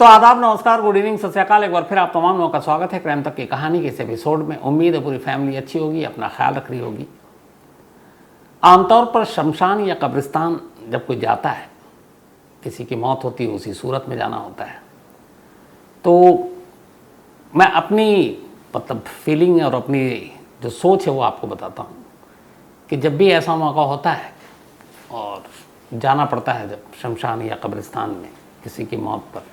तो आदाब, नमस्कार, गुड इवनिंग, सत श्री अकाल। एक बार फिर आप तमाम लोगों का स्वागत है क्राइम तक की कहानी के इस एपिसोड में। उम्मीद है पूरी फैमिली अच्छी होगी, अपना ख्याल रख रही होगी। आमतौर पर शमशान या कब्रिस्तान जब कोई जाता है, किसी की मौत होती है, उसी सूरत में जाना होता है। तो मैं अपनी मतलब फीलिंग और अपनी जो सोच है वो आपको बताता हूँ कि जब भी ऐसा मौका होता है और जाना पड़ता है जब शमशान या कब्रिस्तान में किसी की मौत पर,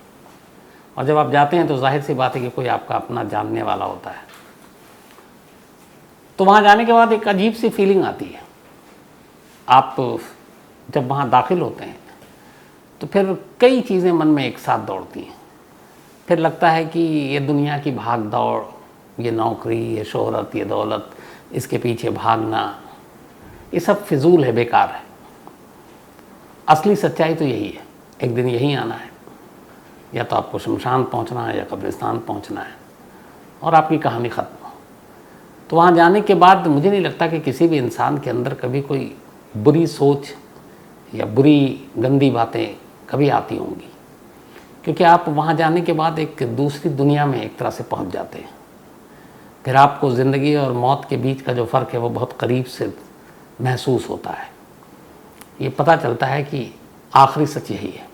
और जब आप जाते हैं तो जाहिर सी बात है कि कोई आपका अपना जानने वाला होता है। तो वहाँ जाने के बाद एक अजीब सी फीलिंग आती है। आप जब वहाँ दाखिल होते हैं तो फिर कई चीज़ें मन में एक साथ दौड़ती हैं। फिर लगता है कि ये दुनिया की भाग दौड़, ये नौकरी, ये शोहरत, ये दौलत, इसके पीछे भागना, ये सब फिजूल है, बेकार है। असली सच्चाई तो यही है, एक दिन यहीं आना है। या तो आपको शमशान पहुंचना है या कब्रिस्तान पहुंचना है और आपकी कहानी ख़त्म। तो वहाँ जाने के बाद मुझे नहीं लगता कि किसी भी इंसान के अंदर कभी कोई बुरी सोच या बुरी गंदी बातें कभी आती होंगी, क्योंकि आप वहाँ जाने के बाद एक दूसरी दुनिया में एक तरह से पहुँच जाते हैं। फिर आपको ज़िंदगी और मौत के बीच का जो फ़र्क है वो बहुत करीब से महसूस होता है। ये पता चलता है कि आखिरी सच यही है।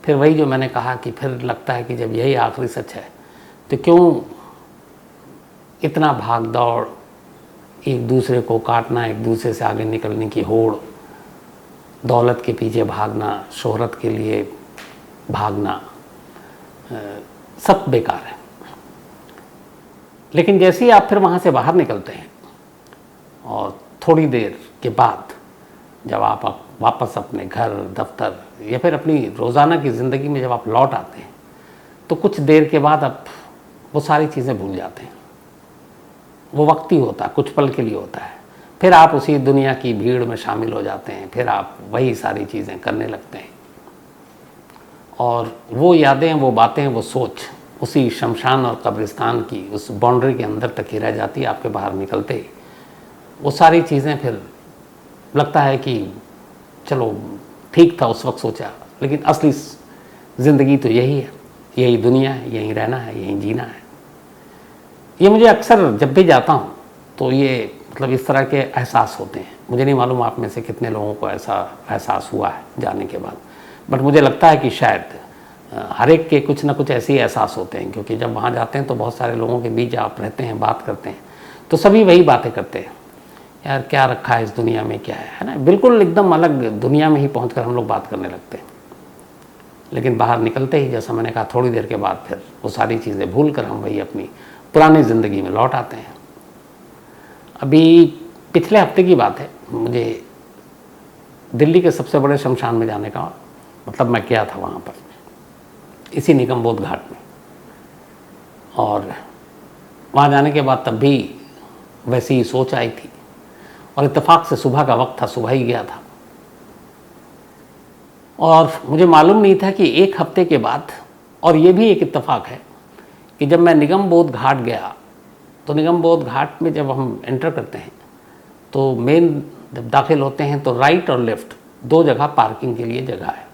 फिर वही जो मैंने कहा कि फिर लगता है कि जब यही आखिरी सच है तो क्यों इतना भाग दौड़, एक दूसरे को काटना, एक दूसरे से आगे निकलने की होड़, दौलत के पीछे भागना, शोहरत के लिए भागना, सब बेकार है। लेकिन जैसे ही आप फिर वहाँ से बाहर निकलते हैं और थोड़ी देर के बाद जब आप वापस अपने घर, दफ्तर या फिर अपनी रोज़ाना की ज़िंदगी में जब आप लौट आते हैं तो कुछ देर के बाद आप वो सारी चीज़ें भूल जाते हैं। वो वक्त ही होता है, कुछ पल के लिए होता है। फिर आप उसी दुनिया की भीड़ में शामिल हो जाते हैं, फिर आप वही सारी चीज़ें करने लगते हैं और वो यादें, वो बातें, वो सोच उसी शमशान और कब्रिस्तान की उस बाउंड्री के अंदर तक ही रह जाती है। आपके बाहर निकलते ही वो सारी चीज़ें फिर लगता है कि चलो ठीक था उस वक्त सोचा, लेकिन असली ज़िंदगी तो यही है, यही दुनिया है, यहीं रहना है, यहीं जीना है। ये मुझे अक्सर जब भी जाता हूँ तो ये मतलब इस तरह के एहसास होते हैं। मुझे नहीं मालूम आप में से कितने लोगों को ऐसा एहसास हुआ है जाने के बाद, बट मुझे लगता है कि शायद हर एक के कुछ ना कुछ ऐसे ही एहसास होते हैं, क्योंकि जब वहाँ जाते हैं तो बहुत सारे लोगों के बीच आप रहते हैं, बात करते हैं, तो सभी वही बातें करते हैं, यार क्या रखा है इस दुनिया में, क्या है ना। बिल्कुल एकदम अलग दुनिया में ही पहुंचकर हम लोग बात करने लगते हैं। लेकिन बाहर निकलते ही, जैसा मैंने कहा, थोड़ी देर के बाद फिर वो सारी चीज़ें भूल कर हम वही अपनी पुरानी ज़िंदगी में लौट आते हैं। अभी पिछले हफ्ते की बात है, मुझे दिल्ली के सबसे बड़े शमशान में जाने का मतलब मैं गया था वहाँ पर, इसी निगमबोध घाट में। और वहाँ जाने के बाद तब भी वैसी ही सोच आई थी और इत्तेफाक से सुबह का वक्त था, सुबह ही गया था। और मुझे मालूम नहीं था कि एक हफ्ते के बाद, और ये भी एक इत्तेफाक है कि जब मैं निगमबोध घाट गया तो निगमबोध घाट में जब हम एंटर करते हैं तो मेन जब दाखिल होते हैं तो राइट और लेफ़्ट दो जगह पार्किंग के लिए जगह है।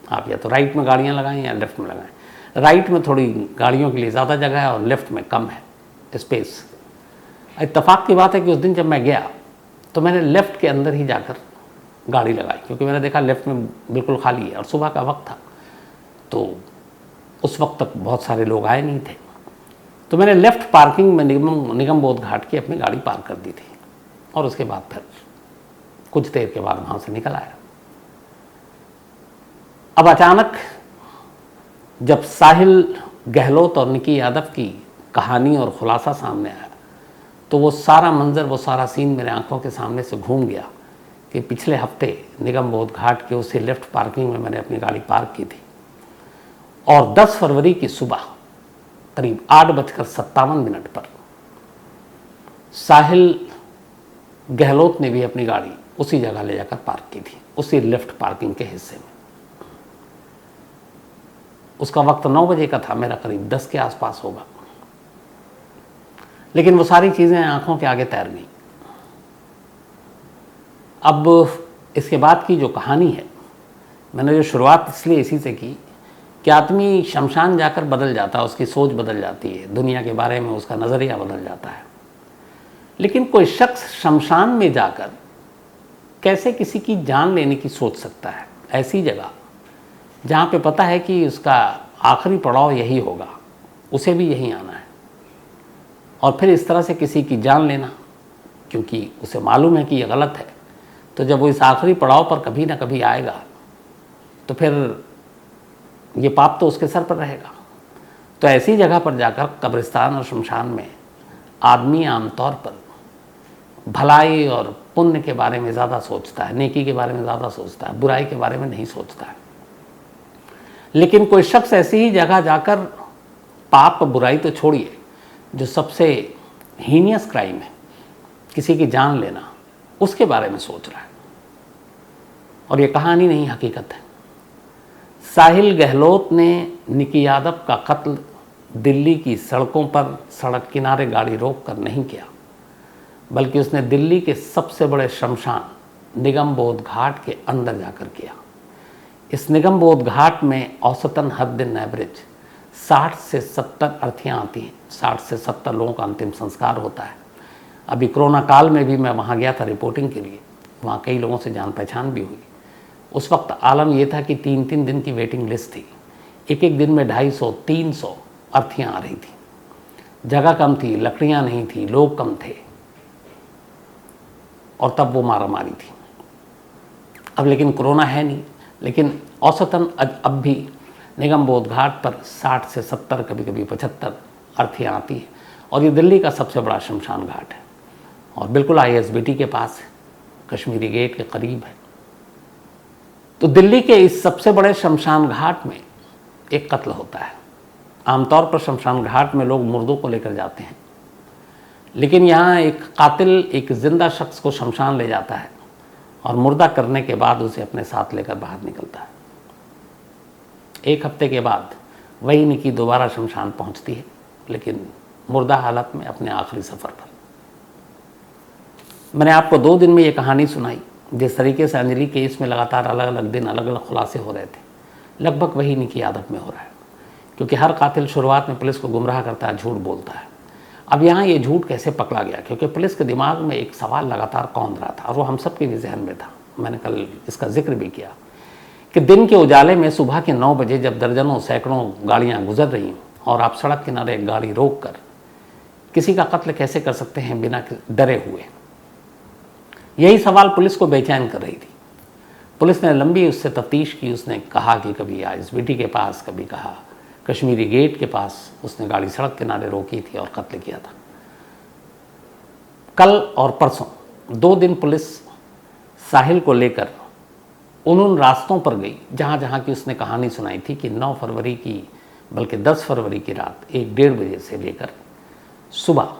आप या तो राइट में गाड़ियाँ लगाएं या लेफ़्ट में लगाएं। राइट में थोड़ी गाड़ियों के लिए ज़्यादा जगह है और लेफ़्ट में कम है स्पेस। इत्तेफाक की बात है कि उस दिन जब मैं गया तो मैंने लेफ़्ट के अंदर ही जाकर गाड़ी लगाई, क्योंकि मैंने देखा लेफ़्ट में बिल्कुल खाली है और सुबह का वक्त था, तो उस वक्त तक बहुत सारे लोग आए नहीं थे। तो मैंने लेफ़्ट पार्किंग में निगमबोध घाट की अपनी गाड़ी पार्क कर दी थी और उसके बाद फिर कुछ देर के बाद वहाँ से निकल आया। अब अचानक जब साहिल गहलोत और निकी यादव की कहानी और खुलासा सामने आया तो वो सारा मंज़र, वो सारा सीन मेरे आंखों के सामने से घूम गया कि पिछले हफ्ते निगमबोध घाट के उसी लेफ़्ट पार्किंग में मैंने अपनी गाड़ी पार्क की थी और 10 फरवरी की सुबह करीब 8:57 पर साहिल गहलोत ने भी अपनी गाड़ी उसी जगह ले जाकर पार्क की थी, उसी लेफ़्ट पार्किंग के हिस्से में। उसका वक्त 9 बजे का था, मेरा करीब 10 के आसपास होगा। लेकिन वो सारी चीज़ें आंखों के आगे तैर गई। अब इसके बाद की जो कहानी है, मैंने जो शुरुआत इसलिए इसी से की कि आदमी शमशान जाकर बदल जाता है, उसकी सोच बदल जाती है, दुनिया के बारे में उसका नज़रिया बदल जाता है। लेकिन कोई शख्स शमशान में जाकर कैसे किसी की जान लेने की सोच सकता है? ऐसी जगह जहाँ पे पता है कि उसका आखिरी पड़ाव यही होगा, उसे भी यहीं आना है, और फिर इस तरह से किसी की जान लेना, क्योंकि उसे मालूम है कि ये गलत है। तो जब वो इस आखिरी पड़ाव पर कभी ना कभी आएगा तो फिर ये पाप तो उसके सर पर रहेगा। तो ऐसी जगह पर जाकर कब्रिस्तान और शमशान में आदमी आमतौर पर भलाई और पुण्य के बारे में ज़्यादा सोचता है, नेकी के बारे में ज़्यादा सोचता है, बुराई के बारे में नहीं सोचता है। लेकिन कोई शख्स ऐसी ही जगह जाकर पाप बुराई तो छोड़िए, जो सबसे हीनियस क्राइम है, किसी की जान लेना, उसके बारे में सोच रहा है। और ये कहानी नहीं, हकीकत है। साहिल गहलोत ने निकी यादव का कत्ल दिल्ली की सड़कों पर सड़क किनारे गाड़ी रोक कर नहीं किया, बल्कि उसने दिल्ली के सबसे बड़े शमशान निगम बोध घाट के अंदर जाकर किया। इस निगम बोध घाट में औसतन हर दिन एवरेज 60 से 70 अर्थियाँ आती हैं, 60 से 70 लोगों का अंतिम संस्कार होता है। अभी कोरोना काल में भी मैं वहाँ गया था रिपोर्टिंग के लिए, वहाँ कई लोगों से जान पहचान भी हुई। उस वक्त आलम यह था कि 3-3 दिन की वेटिंग लिस्ट थी, एक दिन में 250-300 अर्थियाँ आ रही थी। जगह कम थी, लकड़ियाँ नहीं थी, लोग कम थे, और तब वो मारामारी थी। अब लेकिन कोरोना है नहीं, लेकिन औसतन अब भी निगम बोध घाट पर 60 से 70, कभी कभी 75 अर्थियाँ आती हैं। और ये दिल्ली का सबसे बड़ा शमशान घाट है, और बिल्कुल ISBT के पास है, कश्मीरी गेट के करीब है। तो दिल्ली के इस सबसे बड़े शमशान घाट में एक कत्ल होता है। आमतौर पर शमशान घाट में लोग मुर्दों को लेकर जाते हैं, लेकिन यहाँ एक कातिल एक जिंदा शख्स को शमशान ले जाता है और मुर्दा करने के बाद उसे अपने साथ लेकर बाहर निकलता है। 1 हफ्ते के बाद वही निकी दोबारा शमशान पहुँचती है, लेकिन मुर्दा हालत में, अपने आखिरी सफ़र पर। मैंने आपको 2 दिन में ये कहानी सुनाई। जिस तरीके से अंजलि केस में लगातार अलग अलग दिन अलग अलग खुलासे हो रहे थे, लगभग वही निकी यादव में हो रहा है। क्योंकि हर कातिल शुरुआत में पुलिस को गुमराह करता है, झूठ बोलता है। अब यहाँ ये झूठ कैसे पकड़ा गया? क्योंकि पुलिस के दिमाग में एक सवाल लगातार कौंध रहा था, और वो हम सब के भी जहन में था। मैंने कल इसका जिक्र भी किया कि दिन के उजाले में सुबह के 9 बजे जब दर्जनों सैकड़ों गाड़ियाँ गुजर रही और आप सड़क किनारे एक गाड़ी रोक कर किसी का कत्ल कैसे कर सकते हैं बिना डरे हुए? यही सवाल पुलिस को बेचैन कर रही थी। पुलिस ने लंबी उससे तफ्तीश की। उसने कहा कि कभी ISBT के पास, कभी कहा कश्मीरी गेट के पास उसने गाड़ी सड़क किनारे रोकी थी और कत्ल किया था। कल और परसों 2 दिन पुलिस साहिल को लेकर उन रास्तों पर गई जहाँ जहाँ की उसने कहानी सुनाई थी कि 9 फरवरी की, बल्कि 10 फरवरी की रात 1-1:30 बजे से लेकर सुबह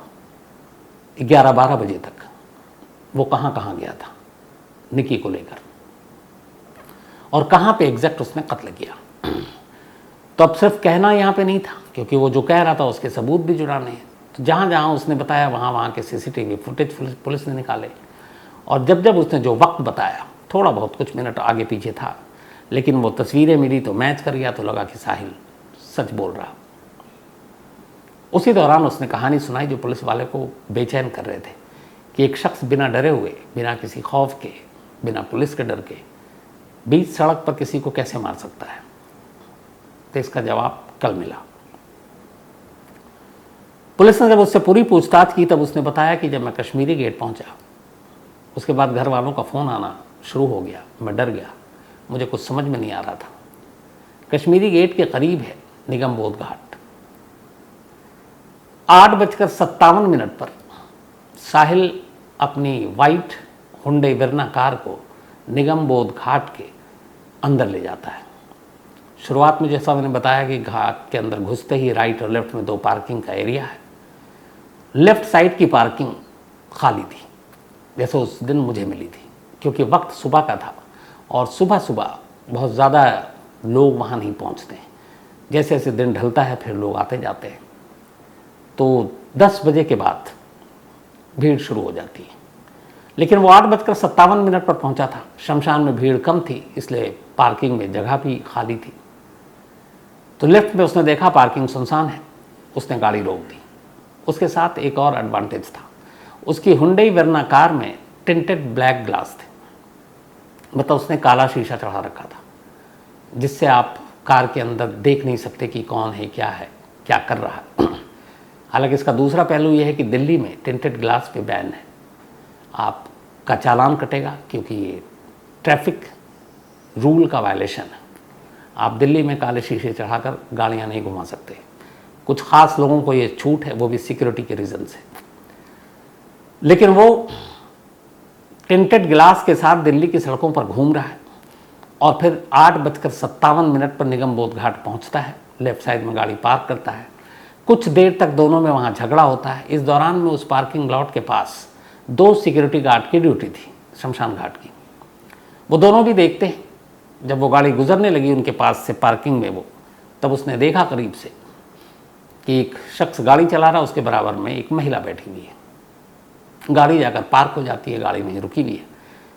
11-12 बजे तक वो कहाँ कहाँ गया था निकी को लेकर, और कहाँ पे एग्जैक्ट उसने कत्ल किया। तो अब सिर्फ कहना यहाँ पे नहीं था, क्योंकि वो जो कह रहा था उसके सबूत भी जुड़ाने हैं। तो जहाँ जहाँ उसने बताया वहाँ के CCTV फुटेज पुलिस ने निकाले, और जब जब उसने जो वक्त बताया, थोड़ा बहुत कुछ मिनट आगे पीछे था, लेकिन वो तस्वीरें मिली तो मैच कर गया, तो लगा कि साहिल सच बोल रहा। उसी दौरान उसने कहानी सुनाई जो पुलिस वाले को बेचैन कर रहे थे कि एक शख्स बिना डरे हुए, बिना किसी खौफ के, बिना पुलिस के डर के बीच सड़क पर किसी को कैसे मार सकता है। तो इसका जवाब कल मिला। पुलिस ने जब उससे पूरी पूछताछ की तब उसने बताया कि जब मैं कश्मीरी गेट पहुंचा, उसके बाद घर वालों का फ़ोन आना शुरू हो गया। मैं डर गया, मुझे कुछ समझ में नहीं आ रहा था। कश्मीरी गेट के करीब है निगम बोध घाट। 8:57 पर साहिल अपनी वाइट हुंडई वर्ना कार को निगम बोध घाट के अंदर ले जाता है। शुरुआत में जैसा मैंने बताया कि घाट के अंदर घुसते ही राइट और लेफ्ट में 2 पार्किंग का एरिया है। लेफ्ट साइड की पार्किंग खाली थी, जैसे उस दिन मुझे मिली थी, क्योंकि वक्त सुबह का था और सुबह सुबह बहुत ज़्यादा लोग वहाँ नहीं पहुँचते हैं। जैसे जैसे दिन ढलता है फिर लोग आते जाते हैं, तो 10 बजे के बाद भीड़ शुरू हो जाती है। लेकिन वो 8:57 पर पहुंचा था। शमशान में भीड़ कम थी, इसलिए पार्किंग में जगह भी खाली थी। तो लेफ्ट में उसने देखा पार्किंग सुनसान है, उसने गाड़ी रोक दी। उसके साथ एक और एडवांटेज था, उसकी हुंडई वर्ना कार में टिंटेड ब्लैक ग्लास थे, मतलब उसने काला शीशा चढ़ा रखा था जिससे आप कार के अंदर देख नहीं सकते कि कौन है, क्या कर रहा है। हालांकि इसका दूसरा पहलू यह है कि दिल्ली में टिंटेड ग्लास पे बैन है, आपका चालान कटेगा क्योंकि ये ट्रैफिक रूल का वायलेशन है। आप दिल्ली में काले शीशे चढ़ाकर गाड़ियाँ नहीं घुमा सकते। कुछ ख़ास लोगों को ये छूट है, वो भी सिक्योरिटी के रीज़न से। लेकिन वो टिंटेड ग्लास के साथ दिल्ली की सड़कों पर घूम रहा है और फिर 8:57 पर निगम बोध घाट पहुंचता है, लेफ्ट साइड में गाड़ी पार्क करता है। कुछ देर तक दोनों में वहाँ झगड़ा होता है। इस दौरान में उस पार्किंग लॉट के पास 2 सिक्योरिटी गार्ड की ड्यूटी थी, शमशान घाट की। वो दोनों भी देखते हैं। जब वो गाड़ी गुजरने लगी उनके पास से पार्किंग में, वो तब उसने देखा करीब से कि एक शख्स गाड़ी चला रहा है, उसके बराबर में एक महिला बैठी हुई है। गाड़ी जाकर पार्क हो जाती है, गाड़ी नहीं रुकी हुई है।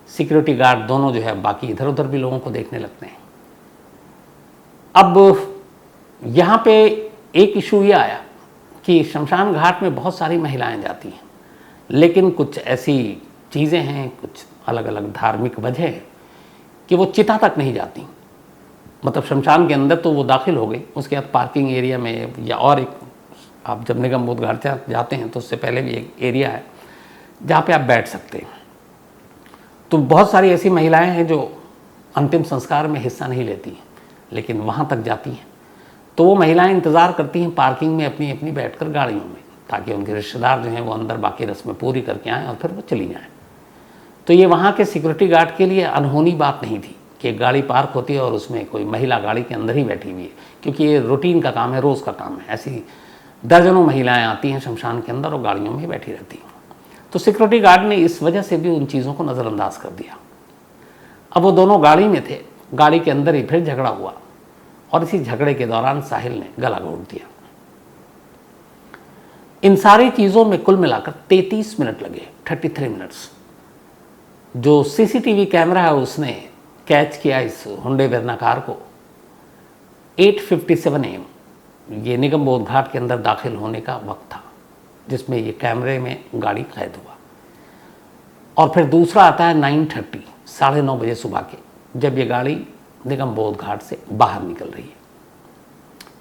सिक्योरिटी गार्ड दोनों जो है बाकी इधर उधर भी लोगों को देखने लगते हैं। अब यहाँ पे एक इशू ये आया कि शमशान घाट में बहुत सारी महिलाएं जाती हैं, लेकिन कुछ ऐसी चीज़ें हैं, कुछ अलग अलग धार्मिक वजह है कि वो चिता तक नहीं जाती। मतलब शमशान के अंदर तो वो दाखिल हो गई, उसके बाद पार्किंग एरिया में या और एक, आप जब निगम बोध घाट जाते हैं तो उससे पहले भी एक एरिया है जहाँ पे आप बैठ सकते हैं। तो बहुत सारी ऐसी महिलाएं हैं जो अंतिम संस्कार में हिस्सा नहीं लेती हैं, लेकिन वहाँ तक जाती हैं। तो वो महिलाएं इंतज़ार करती हैं पार्किंग में अपनी अपनी बैठकर गाड़ियों में, ताकि उनके रिश्तेदार जो हैं वो अंदर बाकी रस्में पूरी करके आएँ और फिर वो चली जाएँ। तो ये वहाँ के सिक्योरिटी गार्ड के लिए अनहोनी बात नहीं थी कि एक गाड़ी पार्क होती है और उसमें कोई महिला गाड़ी के अंदर ही बैठी हुई है, क्योंकि ये रूटीन का काम है, रोज़ का काम है। ऐसी दर्जनों महिलाएं आती हैं शमशान के अंदर और गाड़ियों में ही बैठी रहती हैं। तो सिक्योरिटी गार्ड ने इस वजह से भी उन चीज़ों को नज़रअंदाज कर दिया। अब वो दोनों गाड़ी में थे, गाड़ी के अंदर ही फिर झगड़ा हुआ और इसी झगड़े के दौरान साहिल ने गला घोट दिया। इन सारी चीज़ों में कुल मिलाकर 33 मिनट लगे, 33 मिनट्स। जो सीसीटीवी कैमरा है उसने कैच किया इस हुंडई वर्ना कार को 8:57 AM, ये निगम बोध घाट के अंदर दाखिल होने का वक्त था जिसमें ये कैमरे में गाड़ी कैद हुआ। और फिर दूसरा आता है 9:30, 9:30 बजे सुबह के, जब ये गाड़ी निगम बोध घाट से बाहर निकल रही है।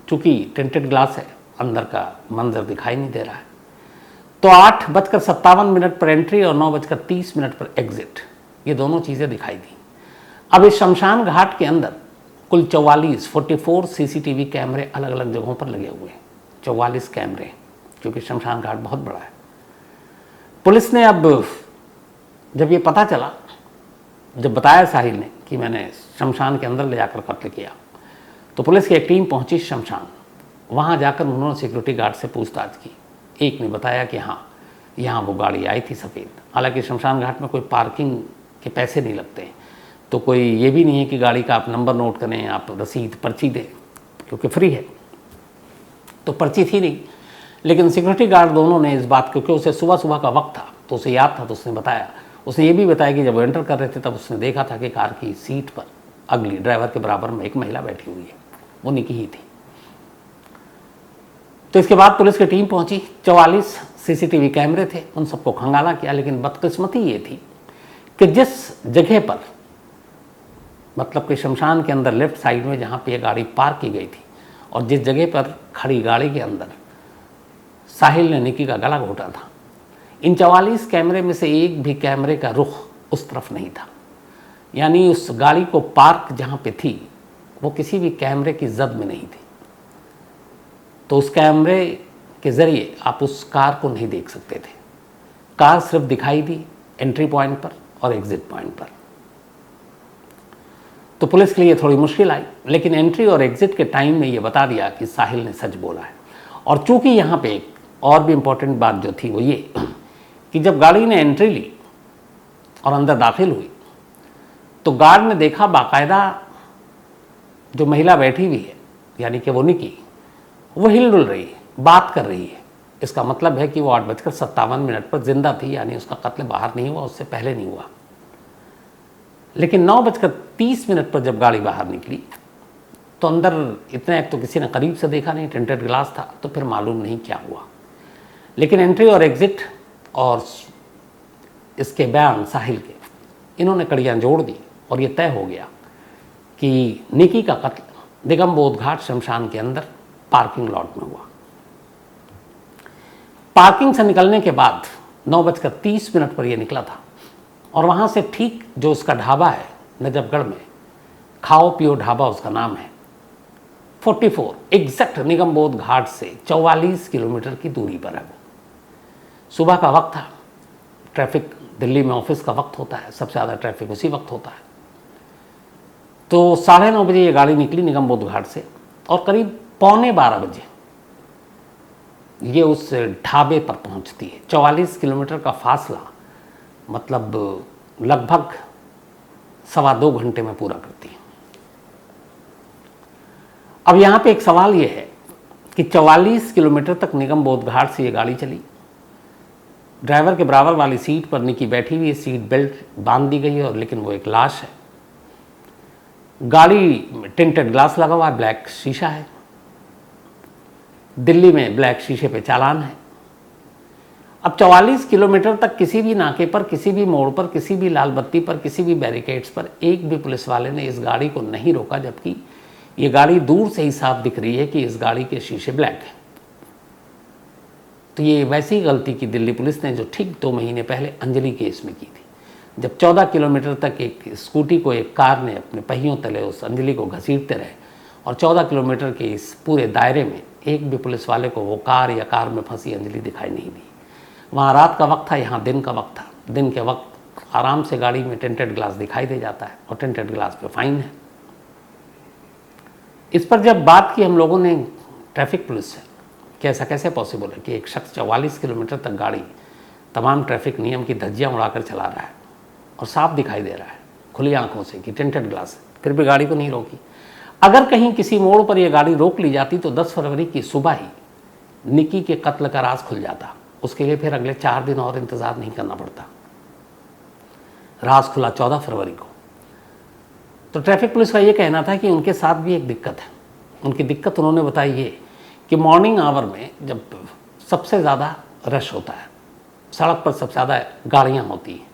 चूँकि टिंटेड ग्लास है, अंदर का मंजर दिखाई नहीं दे रहा है। तो 8:57 पर एंट्री और 9:30 पर एग्जिट, ये दोनों चीज़ें दिखाई दी। अब इस शमशान घाट के अंदर कुल 44 सीसीटीवी कैमरे अलग अलग जगहों पर लगे हुए हैं। 44 कैमरे, क्योंकि शमशान घाट बहुत बड़ा है। पुलिस ने अब जब ये पता चला, जब बताया साहिल ने कि मैंने शमशान के अंदर ले जाकर कत्ल किया, तो पुलिस की एक टीम पहुंची शमशान। वहाँ जाकर उन्होंने सिक्योरिटी गार्ड से पूछताछ की। एक ने बताया कि हाँ, यहाँ वो गाड़ी आई थी सफ़ेद। हालांकि शमशान घाट में कोई पार्किंग के पैसे नहीं लगते हैं, तो कोई ये भी नहीं है कि गाड़ी का आप नंबर नोट करें, आप रसीद पर्ची दें, क्योंकि फ्री है। तो पर्ची थी नहीं, लेकिन सिक्योरिटी गार्ड दोनों ने इस बात, क्योंकि उसे सुबह सुबह का वक्त था तो उसे याद था, तो उसने बताया। उसने ये भी बताया कि जब वो एंटर कर रहे थे तब उसने देखा था कि कार की सीट पर अगली ड्राइवर के बराबर में एक महिला बैठी हुई है, वो निकी ही थी। तो इसके बाद पुलिस की टीम पहुंची। 44 सीसीटीवी कैमरे थे, उन सबको खंगाला किया। लेकिन बदकिस्मती ये थी कि जिस जगह पर, मतलब कि शमशान के अंदर लेफ्ट साइड में जहाँ पे ये गाड़ी पार्क की गई थी और जिस जगह पर खड़ी गाड़ी के अंदर साहिल ने निकी का गला घोटा था, इन 44 कैमरे में से एक भी कैमरे का रुख उस तरफ नहीं था। यानी उस गाड़ी को पार्क जहाँ पे थी वो किसी भी कैमरे की जद में नहीं थी। तो उस कैमरे के ज़रिए आप उस कार को नहीं देख सकते थे। कार सिर्फ दिखाई दी एंट्री पॉइंट पर और एग्जिट पॉइंट पर। तो पुलिस के लिए थोड़ी मुश्किल आई, लेकिन एंट्री और एग्जिट के टाइम में ये बता दिया कि साहिल ने सच बोला है। और चूंकि यहाँ पे एक और भी इम्पोर्टेंट बात जो थी वो ये कि जब गाड़ी ने एंट्री ली और अंदर दाखिल हुई तो गार्ड ने देखा बाकायदा जो महिला बैठी हुई है, यानी कि वो निकी, वो हिलडुल रही है, बात कर रही है। इसका मतलब है कि वो 8:57 पर जिंदा थी, यानी उसका कत्ल बाहर नहीं हुआ, उससे पहले नहीं हुआ। लेकिन 9:30 पर जब गाड़ी बाहर निकली तो अंदर इतना, एक तो किसी ने करीब से देखा नहीं, टिंटेड ग्लास था, तो फिर मालूम नहीं क्या हुआ। लेकिन एंट्री और एग्ज़िट और इसके बयान साहिल के, इन्होंने कड़ियाँ जोड़ दी और ये तय हो गया कि निकी का कत्ल निगम बोध घाट शमशान के अंदर पार्किंग लॉट में हुआ। पार्किंग से निकलने के बाद 9:30 पर यह निकला था और वहाँ से ठीक जो उसका ढाबा है नजफगढ़ में, खाओ पियो ढाबा उसका नाम है, 44 एग्जैक्ट निगम बोध घाट से 44 किलोमीटर की दूरी पर है वो। सुबह का वक्त था, ट्रैफिक दिल्ली में ऑफिस का वक्त होता है, सबसे ज़्यादा ट्रैफिक उसी वक्त होता है। तो 9:30 बजे ये गाड़ी निकली निगम बोध घाट से और करीब 11:45 बजे ये उस ढाबे पर पहुंचती है। 44 किलोमीटर का फासला मतलब लगभग 2.25 घंटे में पूरा करती है। अब यहाँ पे एक सवाल ये है कि 44 किलोमीटर तक निगम बोध घाट से ये गाड़ी चली, ड्राइवर के बराबर वाली सीट पर निकी बैठी हुई है, सीट बेल्ट बांध दी गई है, और लेकिन वो एक लाश है। गाड़ी में टिंटेड ग्लास लगा हुआ है, ब्लैक शीशा है, दिल्ली में ब्लैक शीशे पे चालान है। अब 44 किलोमीटर तक किसी भी नाके पर, किसी भी मोड़ पर, किसी भी लाल बत्ती पर, किसी भी बैरिकेड्स पर एक भी पुलिस वाले ने इस गाड़ी को नहीं रोका, जबकि ये गाड़ी दूर से ही साफ दिख रही है कि इस गाड़ी के शीशे ब्लैक हैं। तो ये वैसी गलती की दिल्ली पुलिस ने जो ठीक 2 महीने पहले अंजलि केस में की थी, जब 14 किलोमीटर तक एक स्कूटी को एक कार ने अपने पहियों तले उस अंजलि को घसीटते रहे और 14 किलोमीटर के इस पूरे दायरे में एक भी पुलिस वाले को वो कार या कार में फंसी अंजलि दिखाई नहीं दी। वहाँ रात का वक्त था, यहाँ दिन का वक्त था। दिन के वक्त आराम से गाड़ी में टिंटेड ग्लास दिखाई दे जाता है और टिंटेड ग्लास पे फाइन है। इस पर जब बात की हम लोगों ने ट्रैफिक पुलिस से कि ऐसा कैसे पॉसिबल है कि एक शख्स 44 किलोमीटर तक गाड़ी तमाम ट्रैफिक नियम की धज्जियाँ उड़ाकर चला रहा है और साफ दिखाई दे रहा है खुली आंखों से कि टिंटेड ग्लास है, फिर भी गाड़ी को नहीं रोकी। अगर कहीं किसी मोड़ पर यह गाड़ी रोक ली जाती तो 10 फरवरी की सुबह ही निकी के कत्ल का राज खुल जाता। उसके लिए फिर अगले 4 दिन और इंतज़ार नहीं करना पड़ता। राज खुला 14 फरवरी को। तो ट्रैफिक पुलिस का ये कहना था कि उनके साथ भी एक दिक्कत है। उनकी दिक्कत उन्होंने बताई ये कि मॉर्निंग आवर में जब सबसे ज़्यादा रश होता है, सड़क पर सबसे ज़्यादा गाड़ियाँ होती हैं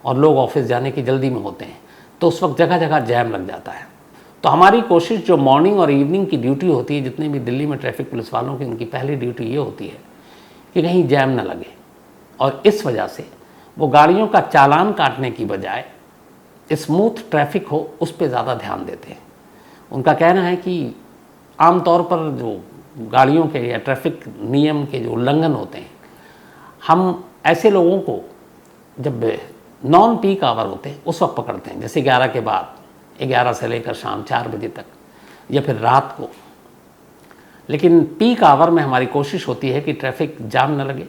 और लोग ऑफिस जाने की जल्दी में होते हैं, तो उस वक्त जगह जगह जैम लग जाता है। तो हमारी कोशिश जो मॉर्निंग और इवनिंग की ड्यूटी होती है, जितने भी दिल्ली में ट्रैफिक पुलिस वालों की, उनकी पहली ड्यूटी ये होती है कि कहीं जैम न लगे, और इस वजह से वो गाड़ियों का चालान काटने की बजाय स्मूथ ट्रैफिक हो उस पर ज़्यादा ध्यान देते हैं। उनका कहना है कि आमतौर पर जो गाड़ियों के या ट्रैफिक नियम के जो उल्लंघन होते हैं, हम ऐसे लोगों को जब नॉन पीक आवर होते हैं उस वक्त पकड़ते हैं, जैसे 11 के बाद, 11 से लेकर शाम 4 बजे तक या फिर रात को। लेकिन पीक आवर में हमारी कोशिश होती है कि ट्रैफिक जाम न लगे,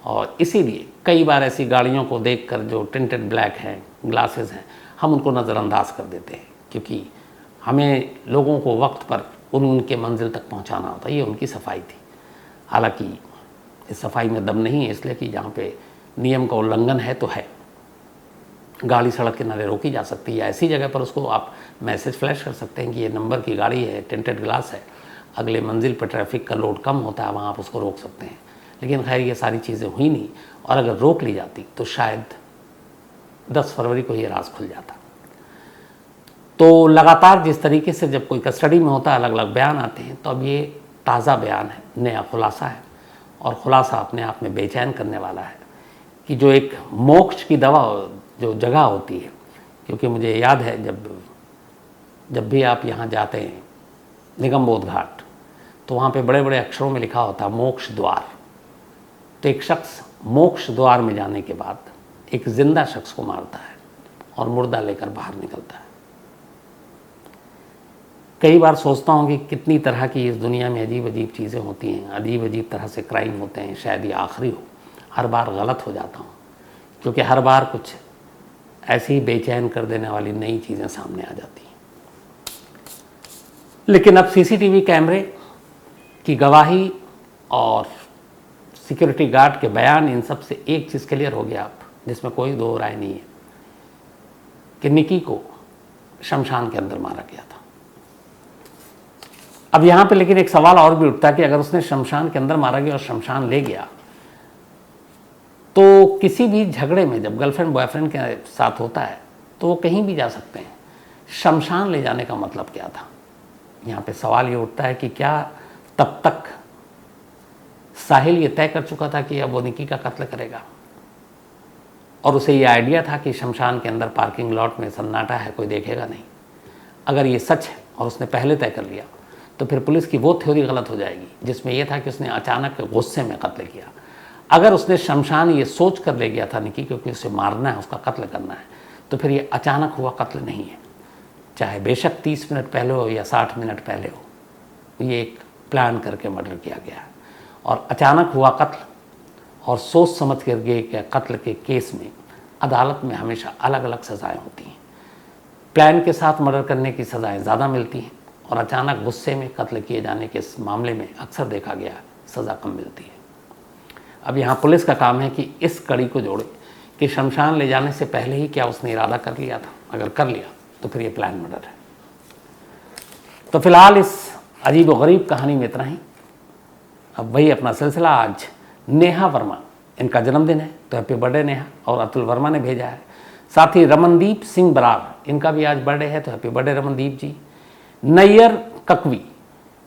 और इसीलिए कई बार ऐसी गाड़ियों को देखकर जो टिंटेड ब्लैक हैं, ग्लासेस हैं, हम उनको नज़रअंदाज कर देते हैं, क्योंकि हमें लोगों को वक्त पर उनके मंजिल तक पहुंचाना होता है। ये उनकी सफाई थी। हालांकि इस सफाई में दम नहीं है, इसलिए कि जहाँ पे नियम का उल्लंघन है तो है, गाड़ी सड़क किनारे रोकी जा सकती है, ऐसी जगह पर उसको आप मैसेज फ्लैश कर सकते हैं कि ये नंबर की गाड़ी है, टिंटेड ग्लास है, अगले मंजिल पर ट्रैफिक का लोड कम होता है, वहाँ आप उसको रोक सकते हैं। लेकिन खैर ये सारी चीज़ें हुई नहीं, और अगर रोक ली जाती तो शायद 10 फरवरी को ये राज खुल जाता। तो लगातार जिस तरीके से जब कोई कस्टडी में होता है अलग अलग बयान आते हैं, तो अब ये ताज़ा बयान है, नया खुलासा है, और ख़ुलासा अपने आप में बेचैन करने वाला है कि जो एक मोक्ष की दवा जो जगह होती है, क्योंकि मुझे याद है जब भी आप यहाँ जाते हैं निगम बोध घाट, तो वहाँ पे बड़े बड़े अक्षरों में लिखा होता है मोक्ष द्वार। तो एक शख्स मोक्ष द्वार में जाने के बाद एक जिंदा शख्स को मारता है और मुर्दा लेकर बाहर निकलता है। कई बार सोचता हूँ कि कितनी तरह की इस दुनिया में अजीब अजीब चीज़ें होती हैं, अजीब अजीब तरह से क्राइम होते हैं, शायद ये आखिरी हो। हर बार गलत हो जाता हूँ, क्योंकि हर बार कुछ ऐसी ही बेचैन कर देने वाली नई चीज़ें सामने आ जाती हैं। लेकिन अब सीसीटीवी कैमरे की गवाही और सिक्योरिटी गार्ड के बयान, इन सब से एक चीज़ क्लियर हो गया अब, जिसमें कोई दो राय नहीं है, कि निकी को शमशान के अंदर मारा गया था। अब यहाँ पे लेकिन एक सवाल और भी उठता है कि अगर उसने शमशान के अंदर मारा गया और शमशान ले गया, तो किसी भी झगड़े में जब गर्लफ्रेंड बॉयफ्रेंड के साथ होता है तो वो कहीं भी जा सकते हैं, शमशान ले जाने का मतलब क्या था? यहाँ पे सवाल ये उठता है कि क्या तब तक साहिल ये तय कर चुका था कि अब वो निकी का कत्ल करेगा, और उसे ये आइडिया था कि शमशान के अंदर पार्किंग लॉट में सन्नाटा है, कोई देखेगा नहीं। अगर ये सच है और उसने पहले तय कर लिया तो फिर पुलिस की वो थ्योरी गलत हो जाएगी जिसमें यह था कि उसने अचानक गुस्से में कत्ल किया। अगर उसने शमशान ये सोच कर ले गया था निकी क्योंकि उसे मारना है, उसका कत्ल करना है, तो फिर ये अचानक हुआ कत्ल नहीं है। चाहे बेशक 30 मिनट पहले हो या 60 मिनट पहले हो, ये एक प्लान करके मर्डर किया गया है। और अचानक हुआ कत्ल और सोच समझ कर गए कत्ल के केस में अदालत में हमेशा अलग अलग सज़ाएं होती हैं। प्लान के साथ मर्डर करने की सज़ाएं ज़्यादा मिलती हैं और अचानक गुस्से में कत्ल किए जाने के मामले में अक्सर देखा गया सज़ा कम मिलती है। अब यहाँ पुलिस का काम है कि इस कड़ी को जोड़े कि शमशान ले जाने से पहले ही क्या उसने इरादा कर लिया था। अगर कर लिया तो फिर ये प्लान मर्डर है। तो फिलहाल इस अजीब व गरीब कहानी में इतना ही। अब वही अपना सिलसिला। आज नेहा वर्मा, इनका जन्मदिन है, तो हैप्पी बर्थडे नेहा। और अतुल वर्मा ने भेजा है। साथ ही रमनदीप सिंह बरार, इनका भी आज बर्थडे है, तो हैप्पी बर्थडे रमनदीप जी। नैयर ककवी,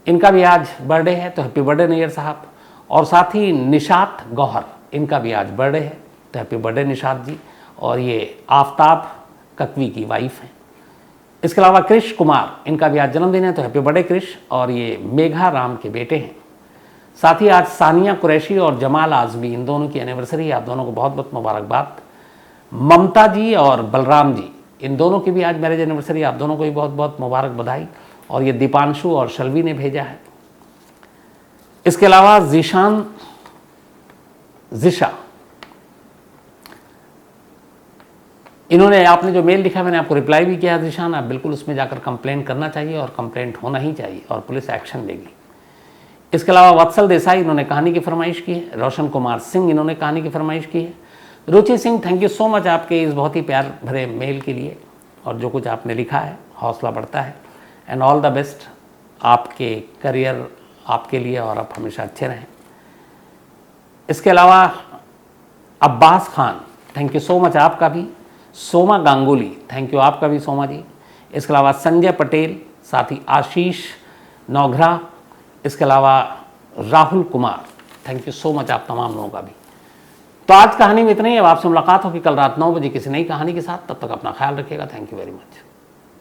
इनका भी आज बर्थडे है, तो हैप्पी बर्थडे नैयर साहब। और साथ ही निशात गौहर, इनका भी आज बर्थडे है, तो हैप्पी बर्थडे निशात जी। और ये आफ्ताब ककवी की वाइफ हैं। इसके अलावा कृष कुमार, इनका भी आज जन्मदिन है, तो हैप्पी बर्थडे कृष। और ये मेघा राम के बेटे हैं। साथ ही आज सानिया कुरैशी और जमाल आजमी, इन दोनों की एनिवर्सरी है। आप दोनों को बहुत बहुत मुबारकबाद। ममता जी और बलराम जी, इन दोनों की भी आज मैरिज एनिवर्सरी, आप दोनों को भी बहुत बहुत मुबारक बधाई। और ये दीपांशु और शल्वी ने भेजा है। इसके अलावा जिशा, इन्होंने, आपने जो मेल लिखा मैंने आपको रिप्लाई भी किया जिशान, आप बिल्कुल उसमें जाकर कंप्लेंट करना चाहिए और कंप्लेंट होना ही चाहिए और पुलिस एक्शन लेगी। इसके अलावा वत्सल देसाई, इन्होंने कहानी की फरमाइश की है। रोशन कुमार सिंह, इन्होंने कहानी की फरमाइश की है। Ruchi Singh, thank you so much आपके इस बहुत ही प्यार भरे मेल के लिए, और जो कुछ आपने लिखा है हौसला बढ़ता है। एंड ऑल द बेस्ट आपके करियर आपके लिए, और आप हमेशा अच्छे रहें। इसके अलावा Abbas Khan, thank you so much आपका भी। सोमा गांगुली, थैंक यू आपका भी सोमा जी। इसके अलावा संजय पटेल, साथ ही आशीष नौघरा, इसके अलावा Rahul Kumar, thank you so much आप तमाम लोगों का भी। तो आज कहानी में इतना ही। अब आपसे मुलाकात होगी कल रात 9 बजे किसी नई कहानी के साथ। तब तक अपना ख्याल रखिएगा। Thank you very much.